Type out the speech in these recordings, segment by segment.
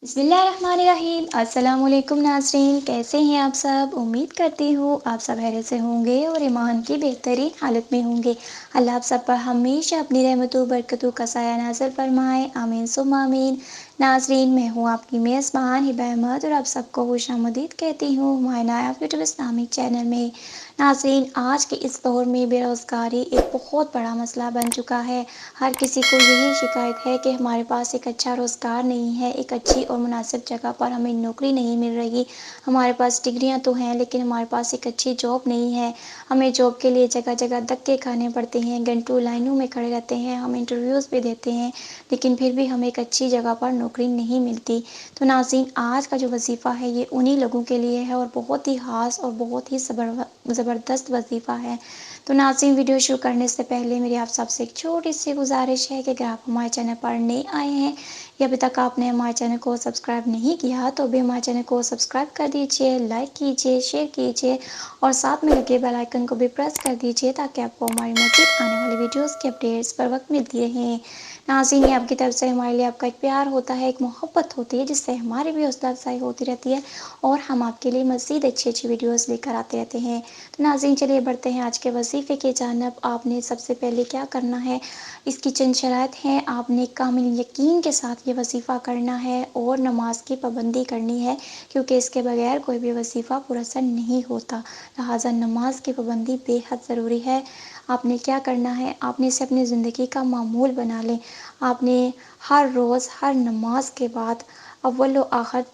बिस्मिल्लाहिर्रहमानिर्रहीम। अस्सलाम वालेकुम नाज़रीन, कैसे हैं आप सब। उम्मीद करती हूँ आप सब खैरियत से होंगे और ईमान की बेहतरीन हालत में होंगे। अल्लाह आप सब पर हमेशा अपनी रहमतों बरकतों का साया नाज़िल फरमाए, आमीन सुम्मा आमीन। नाज़रीन, मैं हूँ आपकी मेज़बान हिबा अहमद और आप सबको खुशामदीद कहती हूँ हमारे नायाब यूट्यूब इस्लामिक चैनल में। नाज़रीन, आज के इस दौर में बेरोज़गारी एक बहुत बड़ा मसला बन चुका है। हर किसी को यही शिकायत है कि हमारे पास एक अच्छा रोज़गार नहीं है, एक अच्छी और मुनासिब जगह पर हमें नौकरी नहीं मिल रही। हमारे पास डिग्रियां तो हैं लेकिन हमारे पास एक अच्छी जॉब नहीं है। हमें जॉब के लिए जगह जगह धक्के खाने पड़ते हैं, घंटों लाइनों में खड़े रहते हैं, हम इंटरव्यूज़ भी देते हैं लेकिन फिर भी हमें एक अच्छी जगह पर नौकरी नहीं मिलती। तो नाज़रीन, आज का जो वजीफ़ा है ये उन्हीं लोगों के लिए है और बहुत ही ख़ास और बहुत ही ज़बरदस्त वजीफ़ा है। तो नाज़रीन, वीडियो शुरू करने से पहले मेरी आप सबसे एक छोटी सी गुजारिश है कि अगर आप हमारे चैनल पर नए आए हैं या अभी तक आपने हमारे चैनल को सब्सक्राइब नहीं किया तो अभी हमारे चैनल को सब्सक्राइब कर दीजिए, लाइक कीजिए, शेयर कीजिए और साथ में लगे बेल आइकन को भी प्रेस कर दीजिए ताकि आपको हमारी मज़ीद आने वाली वीडियोस की अपडेट्स पर वक्त मिलती रहें। नाज़रीन, ये आपकी तरफ से हमारे लिए आपका एक प्यार होता है, एक मोहब्बत होती है जिससे हमारी भी हौसला अफजाई होती रहती है और हम आपके लिए मज़ीद अच्छी अच्छी वीडियोस लेकर आते रहते हैं। तो नाज़रीन, चलिए बढ़ते हैं आज के वजीफ़े की जानिब। आपने सबसे पहले क्या करना है, इसकी चंद शराइत हैं। आपने कामिल यकीन के साथ ये वजीफ़ा करना है और नमाज की पाबंदी करनी है क्योंकि इसके बगैर कोई भी वजीफ़ा पुरअसर नहीं होता। लिहाजा नमाज की पाबंदी बेहद ज़रूरी है। आपने क्या करना है, आपने इसे अपनी ज़िंदगी का मामूल बना लें। आपने हर रोज़ हर नमाज के बाद अव्वल व आखिर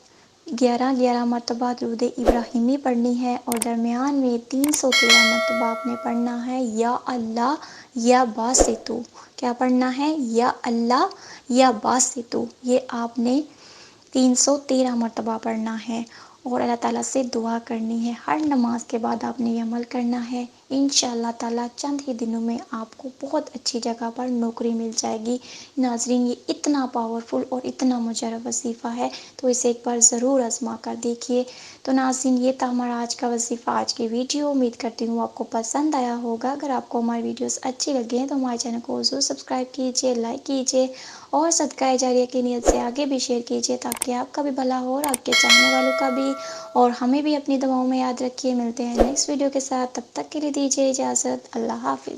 11-11 मरतबा दुरूद इब्राहिमी पढ़नी है और दरमियान में 313 मरतबा आपने पढ़ना है या अल्लाह या बासितु। क्या पढ़ना है, या अल्लाह या बासितु। ये आपने 313 मरतबा पढ़ना है और अल्लाह ताला से दुआ करनी है। हर नमाज के बाद आपने ये अमल करना है। इंशाअल्लाह ताला चंद ही दिनों में आपको बहुत अच्छी जगह पर नौकरी मिल जाएगी। नाज़रीन, ये इतना पावरफुल और इतना मुजर्रब वजीफ़ा है तो इसे एक बार ज़रूर आज़मा कर देखिए। तो नाज़रीन, ये था हमारा आज का वजीफ़ा, आज की वीडियो। उम्मीद करती हूँ आपको पसंद आया होगा। अगर आपको हमारी वीडियोस अच्छी लगे तो हमारे चैनल को ज़रूर सब्सक्राइब कीजिए, लाइक कीजिए और सदका जारिया की नीयत से आगे भी शेयर कीजिए ताकि आपका भी भला हो और आपके चाहने वालों का भी। और हमें भी अपनी दुआओं में याद रखिए। मिलते हैं नेक्स्ट वीडियो के साथ, तब तक के लिए दीजिए इजाज़त। अल्लाह हाफ़िज़।